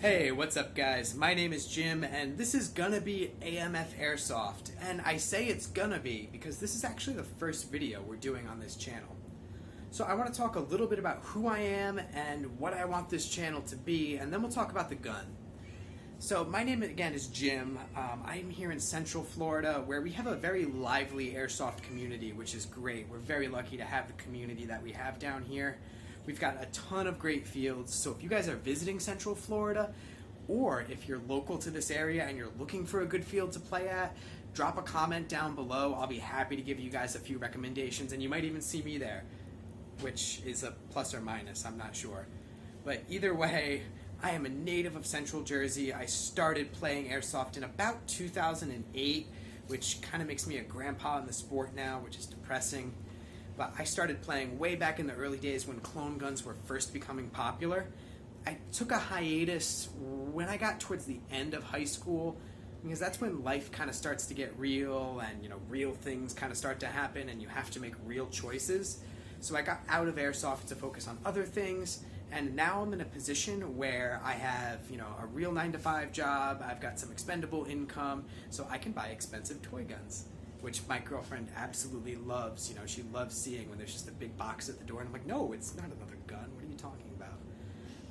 Hey, what's up guys? My name is Jim and this is gonna be AMF Airsoft. And I say it's gonna be because this is actually the first video we're doing on this channel. So I want to talk a little bit about who I am and what I want this channel to be, and then we'll talk about the gun. So my name again is Jim. I'm here in Central Florida where we have a very lively airsoft community, which is great. We're very lucky to have the community that we have down here. We've got a ton of great fields, so if you guys are visiting Central Florida, or if you're local to this area and you're looking for a good field to play at, drop a comment down below. I'll be happy to give you guys a few recommendations, and you might even see me there, which is a plus or minus, I'm not sure. But either way, I am a native of Central Jersey. I started playing airsoft in about 2008, which kind of makes me a grandpa in the sport now, which is depressing. But I started playing way back in the early days when clone guns were first becoming popular. I took a hiatus when I got towards the end of high school, because that's when life kind of starts to get real and, real things kind of start to happen and you have to make real choices. So I got out of airsoft to focus on other things, and now I'm in a position where I have, a real 9-to-5 job. I've got some expendable income, so I can buy expensive toy guns, which my girlfriend absolutely loves. She loves seeing when there's just a big box at the door, and I'm like, no, it's not another gun. What are you talking about?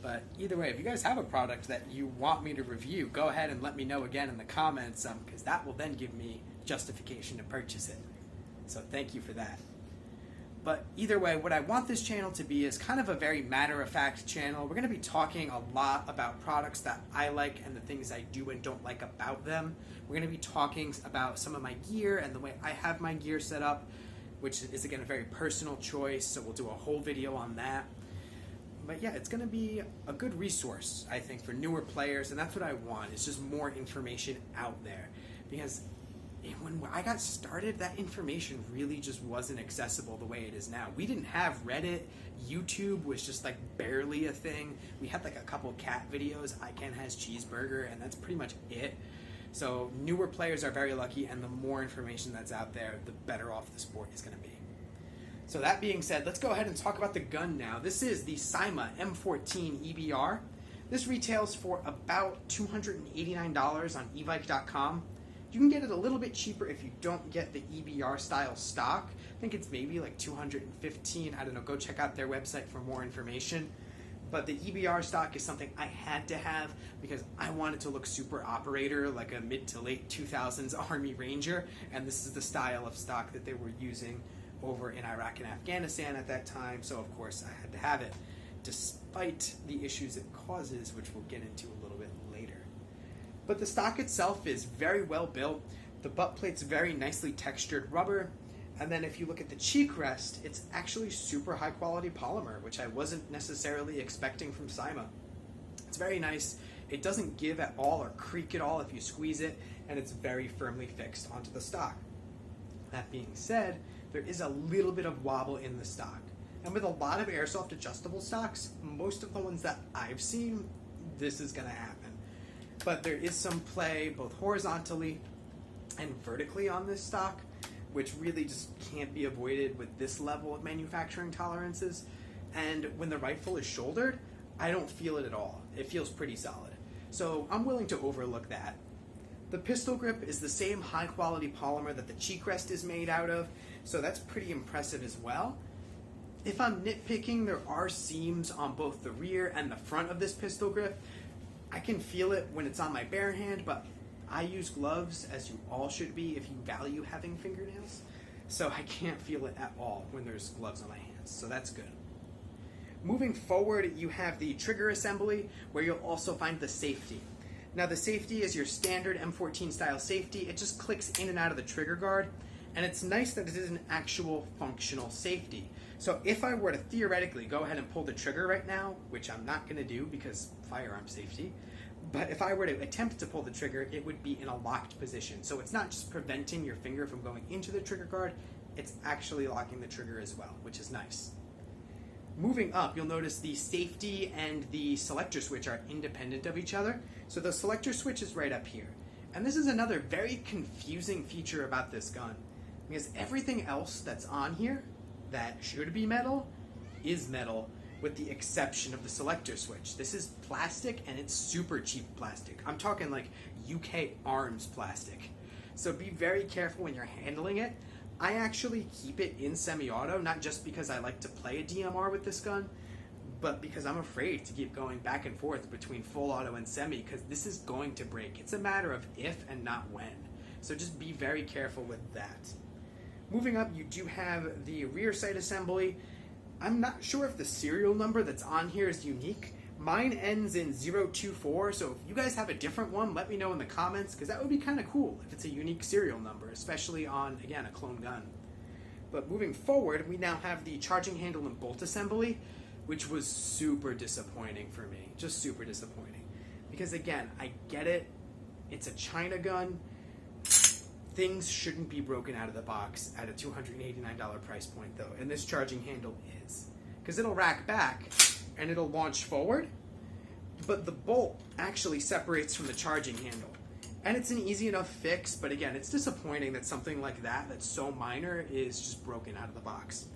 But either way, if you guys have a product that you want me to review, go ahead and let me know again in the comments, because that will then give me justification to purchase it. So thank you for that. But either way, what I want this channel to be is kind of a very matter-of-fact channel. We're going to be talking a lot about products that I like and the things I do and don't like about them. We're going to be talking about some of my gear and the way I have my gear set up, which is, again, a very personal choice, so we'll do a whole video on that. But yeah, it's going to be a good resource, I think, for newer players, and that's what I want. It's just more information out there, because when I got started, that information really just wasn't accessible the way it is now. We didn't have Reddit. YouTube was just like barely a thing. We had like a couple cat videos. Iken has cheeseburger, and that's pretty much it. So newer players are very lucky, and the more information that's out there, the better off the sport is going to be. So that being said, let's go ahead and talk about the gun now. This is the CYMA M14 EBR. This retails for about $289 on evike.com. You can get it a little bit cheaper if you don't get the EBR style stock. I think it's maybe like $215. I don't know, go check out their website for more information. But the EBR stock is something I had to have because I wanted to look super operator, like a mid to late 2000s Army Ranger, and this is the style of stock that they were using over in Iraq and Afghanistan at that time, so of course I had to have it, despite the issues it causes, which we'll get into a little bit later. But the stock itself is very well built. The butt plate's very nicely textured rubber. And then if you look at the cheek rest, it's actually super high quality polymer, which I wasn't necessarily expecting from CYMA. It's very nice. It doesn't give at all or creak at all if you squeeze it, and it's very firmly fixed onto the stock. That being said, there is a little bit of wobble in the stock. And with a lot of airsoft adjustable stocks, most of the ones that I've seen, this is gonna happen. But there is some play both horizontally and vertically on this stock, which really just can't be avoided with this level of manufacturing tolerances. And when the rifle is shouldered, I don't feel it at all. It feels pretty solid. So I'm willing to overlook that. The pistol grip is the same high quality polymer that the cheek rest is made out of, so that's pretty impressive as well. If I'm nitpicking, there are seams on both the rear and the front of this pistol grip. I can feel it when it's on my bare hand, but I use gloves, as you all should be if you value having fingernails. So I can't feel it at all when there's gloves on my hands, so that's good. Moving forward, you have the trigger assembly, where you'll also find the safety. Now the safety is your standard M14 style safety. It just clicks in and out of the trigger guard, and it's nice that it is an actual functional safety. So if I were to theoretically go ahead and pull the trigger right now, which I'm not going to do because firearm safety, but if I were to attempt to pull the trigger, it would be in a locked position. So it's not just preventing your finger from going into the trigger guard, it's actually locking the trigger as well, which is nice. Moving up, you'll notice the safety and the selector switch are independent of each other. So the selector switch is right up here. And this is another very confusing feature about this gun, because everything else that's on here that should be metal is metal, with the exception of the selector switch. This is plastic, and it's super cheap plastic. I'm talking like UK Arms plastic. So be very careful when you're handling it. I actually keep it in semi-auto, not just because I like to play a DMR with this gun, but because I'm afraid to keep going back and forth between full auto and semi, because this is going to break. It's a matter of if and not when. So just be very careful with that. Moving up, you do have the rear sight assembly. I'm not sure if the serial number that's on here is unique. Mine ends in 024, so if you guys have a different one, let me know in the comments, because that would be kind of cool if it's a unique serial number, especially on, again, a clone gun. But moving forward, we now have the charging handle and bolt assembly, which was super disappointing for me, just super disappointing. Because again, I get it, it's a China gun, things shouldn't be broken out of the box at a $289 price point though, and this charging handle is. Because it'll rack back, and it'll launch forward, but the bolt actually separates from the charging handle. And it's an easy enough fix, but again, it's disappointing that something like that, that's so minor, is just broken out of the box.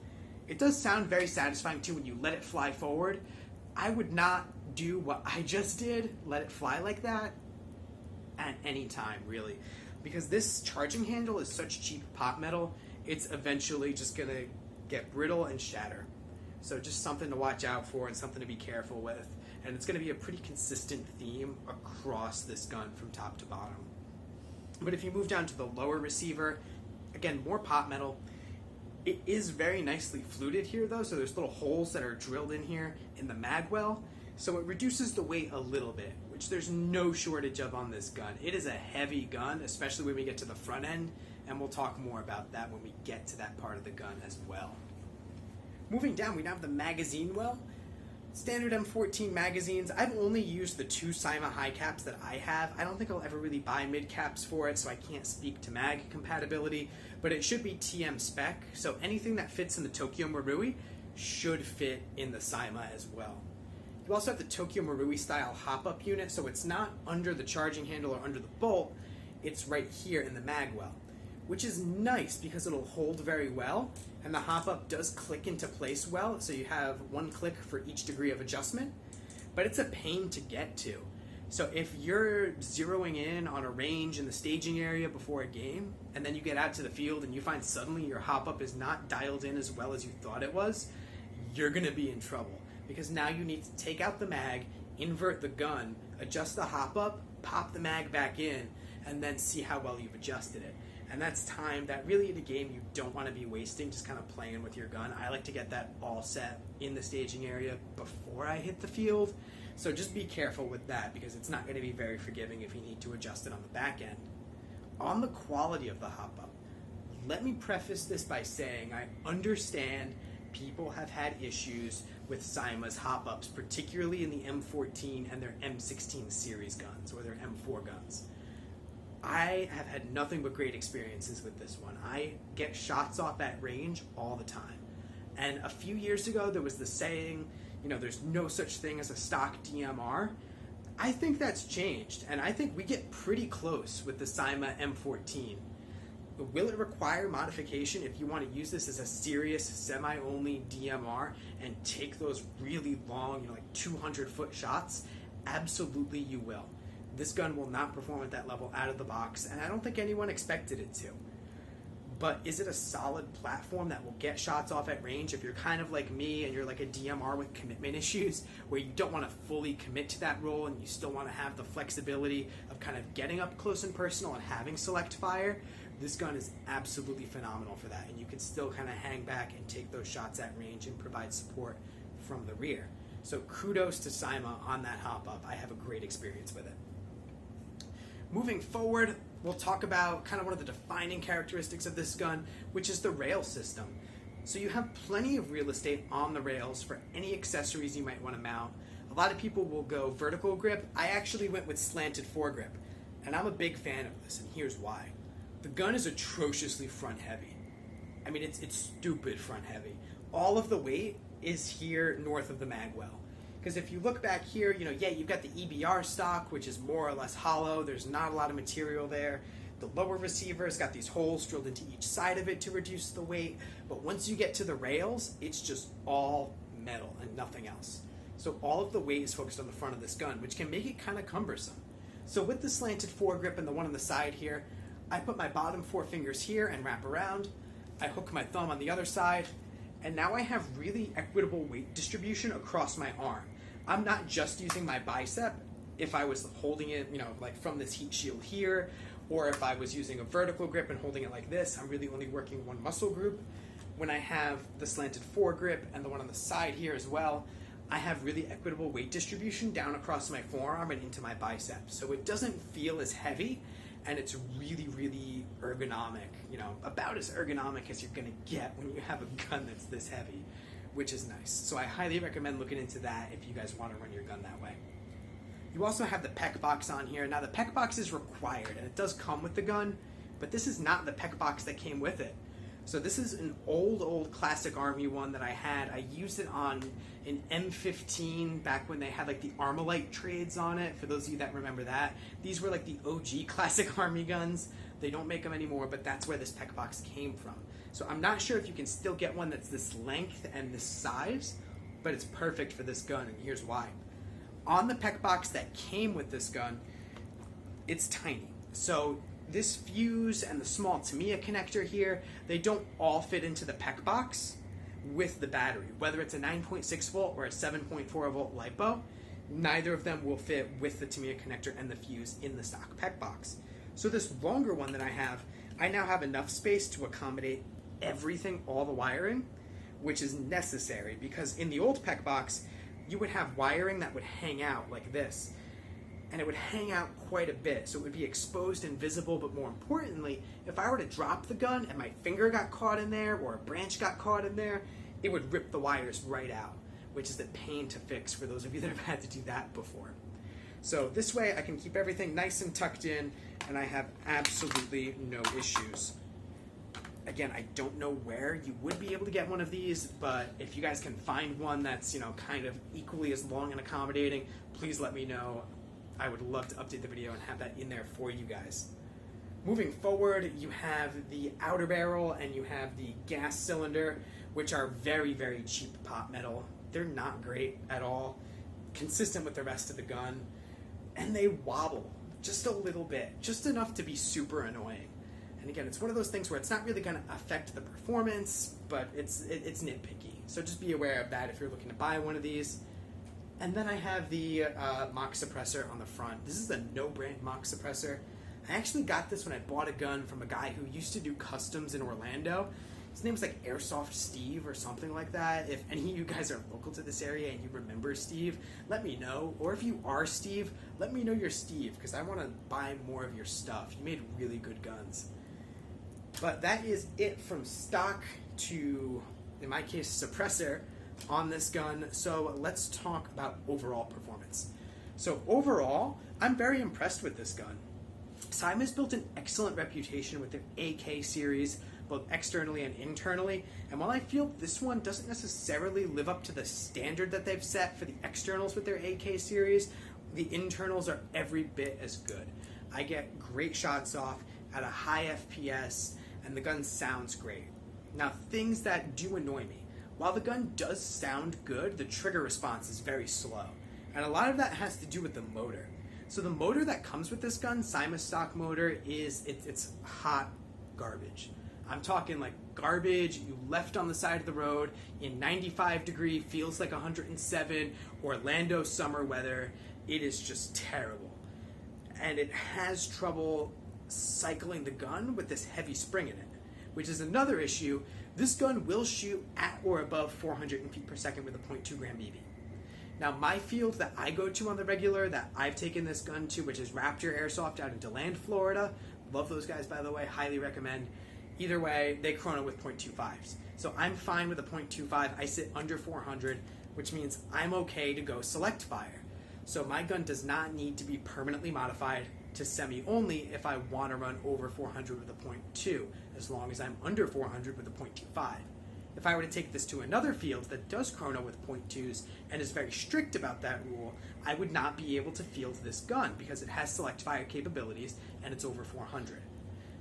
It does sound very satisfying too when you let it fly forward. I would not do what I just did, let it fly like that, at any time, really. Because this charging handle is such cheap pot metal, it's eventually just gonna get brittle and shatter. So just something to watch out for and something to be careful with. And it's going to be a pretty consistent theme across this gun from top to bottom. But if you move down to the lower receiver, again, more pot metal. It is very nicely fluted here though, so there's little holes that are drilled in here in the mag well. So it reduces the weight a little bit, which there's no shortage of on this gun. It is a heavy gun, especially when we get to the front end, and we'll talk more about that when we get to that part of the gun as well. Moving down, we now have the magazine well. Standard M14 magazines. I've only used the 2 CYMA high caps that I have. I don't think I'll ever really buy mid caps for it, so I can't speak to mag compatibility, but it should be TM spec, so anything that fits in the Tokyo Marui should fit in the CYMA as well. You also have the Tokyo Marui style hop-up unit, so it's not under the charging handle or under the bolt, it's right here in the mag well, which is nice because it'll hold very well, and the hop-up does click into place well, so you have one click for each degree of adjustment, but it's a pain to get to. So if you're zeroing in on a range in the staging area before a game, and then you get out to the field and you find suddenly your hop-up is not dialed in as well as you thought it was, you're gonna be in trouble, because now you need to take out the mag, invert the gun, adjust the hop-up, pop the mag back in, and then see how well you've adjusted it. And that's time that really in a game you don't want to be wasting just kind of playing with your gun. I like to get that all set in the staging area before I hit the field. So just be careful with that, because it's not going to be very forgiving if you need to adjust it on the back end. On the quality of the hop-up, let me preface this by saying I understand people have had issues with CYMA's hop-ups, particularly in the M14 and their M16 series guns, or their M4 guns. I have had nothing but great experiences with this one. I get shots off at range all the time. And a few years ago, there was the saying, you know, there's no such thing as a stock DMR. I think that's changed, and I think we get pretty close with the CYMA M14. Will it require modification if you want to use this as a serious semi-only DMR and take those really long, you know, like 200-foot shots? Absolutely you will. This gun will not perform at that level out of the box, and I don't think anyone expected it to. But is it a solid platform that will get shots off at range if you're kind of like me and you're like a DMR with commitment issues, where you don't want to fully commit to that role and you still want to have the flexibility of kind of getting up close and personal and having select fire? This gun is absolutely phenomenal for that, and you can still kind of hang back and take those shots at range and provide support from the rear. So kudos to CYMA on that hop-up. I have a great experience with it. Moving forward, we'll talk about kind of one of the defining characteristics of this gun, which is the rail system. So you have plenty of real estate on the rails for any accessories you might want to mount. A lot of people will go vertical grip. I actually went with slanted foregrip, and I'm a big fan of this, and here's why. The gun is atrociously front heavy. I mean, it's stupid front heavy. All of the weight is here north of the mag well. Because if you look back here, you know, yeah, you've got the EBR stock, which is more or less hollow. There's not a lot of material there. The lower receiver's got these holes drilled into each side of it to reduce the weight. But once you get to the rails, it's just all metal and nothing else. So all of the weight is focused on the front of this gun, which can make it kind of cumbersome. So with the slanted foregrip and the one on the side here, I put my bottom 4 fingers here and wrap around. I hook my thumb on the other side, and now I have really equitable weight distribution across my arm. I'm not just using my bicep. If I was holding it, like from this heat shield here, or if I was using a vertical grip and holding it like this, I'm really only working one muscle group. When I have the slanted foregrip and the one on the side here as well, I have really equitable weight distribution down across my forearm and into my biceps. So it doesn't feel as heavy, and it's really, really ergonomic, about as ergonomic as you're gonna get when you have a gun that's this heavy, which is nice. So I highly recommend looking into that if you guys wanna run your gun that way. You also have the PEC box on here. Now the PEC box is required, and it does come with the gun, but this is not the PEC box that came with it. So this is an old classic Army one that I had. I used it on an M14 back when they had like the Armalite trades on it. For those of you that remember that, these were like the OG classic Army guns. They don't make them anymore, but that's where this PEC box came from. So I'm not sure if you can still get one that's this length and this size, but it's perfect for this gun, and here's why. On the PEC box that came with this gun, it's tiny. So this fuse and the small Tamiya connector here, they don't all fit into the PEC box with the battery. Whether it's a 9.6 volt or a 7.4 volt LiPo, neither of them will fit with the Tamiya connector and the fuse in the stock PEC box. So this longer one that I now have enough space to accommodate everything, all the wiring, which is necessary, because in the old PEC box, you would have wiring that would hang out like this, and it would hang out quite a bit, so it would be exposed and visible. But more importantly, if I were to drop the gun and my finger got caught in there or a branch got caught in there, it would rip the wires right out, which is a pain to fix for those of you that have had to do that before. So this way I can keep everything nice and tucked in, and I have absolutely no issues. Again, I don't know where you would be able to get one of these, but if you guys can find one that's, kind of equally as long and accommodating, please let me know. I would love to update the video and have that in there for you guys. Moving forward, you have the outer barrel and you have the gas cylinder, which are very, very cheap pot metal. They're not great at all, consistent with the rest of the gun, and they wobble just a little bit, just enough to be super annoying. And again, it's one of those things where it's not really going to affect the performance, but it's nitpicky. So just be aware of that if you're looking to buy one of these. And then I have the mock suppressor on the front. This is a no-brand mock suppressor. I actually got this when I bought a gun from a guy who used to do customs in Orlando. His name was like Airsoft Steve or something like that. If any of you guys are local to this area and you remember Steve, let me know. Or if you are Steve, let me know you're Steve, because I want to buy more of your stuff. You made really good guns. But that is it from stock to, in my case, suppressor on this gun. So let's talk about overall performance. So overall, I'm very impressed with this gun. CYMA's built an excellent reputation with their AK series, both externally and internally, and while I feel this one doesn't necessarily live up to the standard that they've set for the externals with their AK series, the internals are every bit as good. I get great shots off at a high FPS, and the gun sounds great. Now, things that do annoy me. While the gun does sound good, the trigger response is very slow. And a lot of that has to do with the motor. So the motor that comes with this gun, CYMA stock motor, it's hot garbage. I'm talking like garbage you left on the side of the road in 95 degree, feels like 107, Orlando summer weather. It is just terrible. And it has trouble cycling the gun with this heavy spring in it, which is another issue. This gun will shoot at or above 400 feet per second with a .2 gram BB. Now, my field that I go to on the regular, that I've taken this gun to, which is Raptor Airsoft out in DeLand, Florida. Love those guys, by the way. Highly recommend. Either way, they chrono with .25s. So I'm fine with a .25. I sit under 400, which means I'm okay to go select fire. So my gun does not need to be permanently modified to semi only if I want to run over 400 with a .2, as long as I'm under 400 with a .25. If I were to take this to another field that does chrono with .2s and is very strict about that rule, I would not be able to field this gun because it has select fire capabilities and it's over 400.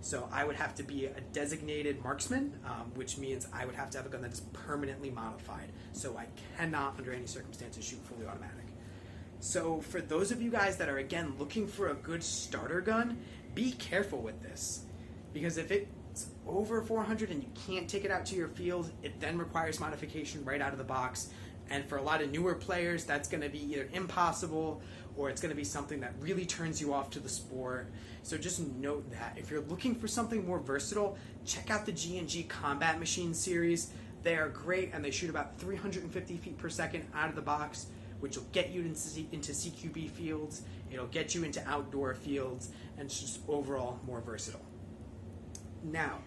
So I would have to be a designated marksman, which means I would have to have a gun that is permanently modified. So I cannot, under any circumstances, shoot fully automatic. So for those of you guys that are, again, looking for a good starter gun, be careful with this. Because if it's over 400 and you can't take it out to your field, it then requires modification right out of the box. And for a lot of newer players, that's going to be either impossible or it's going to be something that really turns you off to the sport. So just note that. If you're looking for something more versatile, check out the G&G Combat Machine series. They are great and they shoot about 350 feet per second out of the box, which will get you into CQB fields, it'll get you into outdoor fields, and it's just overall more versatile. Now,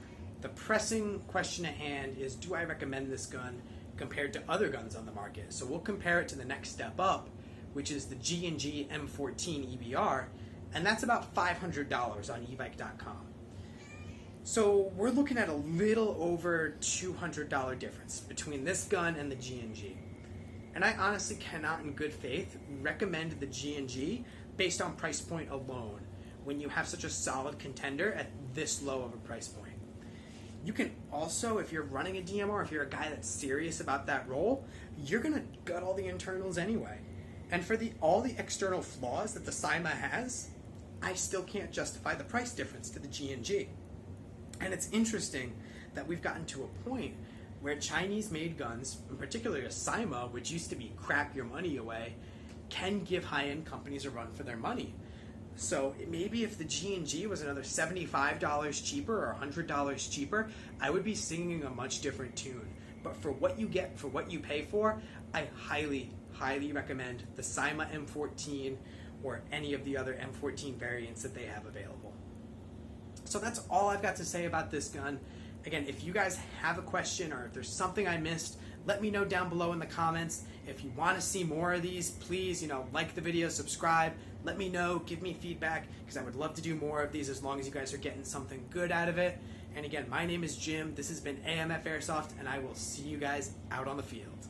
the pressing question at hand is, do I recommend this gun compared to other guns on the market? So we'll compare it to the next step up, which is the G&G M14 EBR, and that's about $500 on evike.com. So we're looking at a little over $200 difference between this gun and the G&G. And I honestly cannot in good faith recommend the G&G based on price point alone when you have such a solid contender at this low of a price point. You can also, if you're running a DMR, if you're a guy that's serious about that role, you're going to gut all the internals anyway. And for all the external flaws that the CYMA has, I still can't justify the price difference to the G&G. And it's interesting that we've gotten to a point where Chinese-made guns, in particular a CYMA, which used to be crap your money away, can give high-end companies a run for their money. So maybe if the G&G was another $75 cheaper or $100 cheaper, I would be singing a much different tune. But for what you get, for what you pay for, I highly, highly recommend the CYMA M14 or any of the other M14 variants that they have available. So that's all I've got to say about this gun. Again, if you guys have a question or if there's something I missed, let me know down below in the comments. If you want to see more of these, please, like the video, subscribe, let me know, give me feedback, because I would love to do more of these as long as you guys are getting something good out of it. And again, my name is Jim. This has been AMF Airsoft, and I will see you guys out on the field.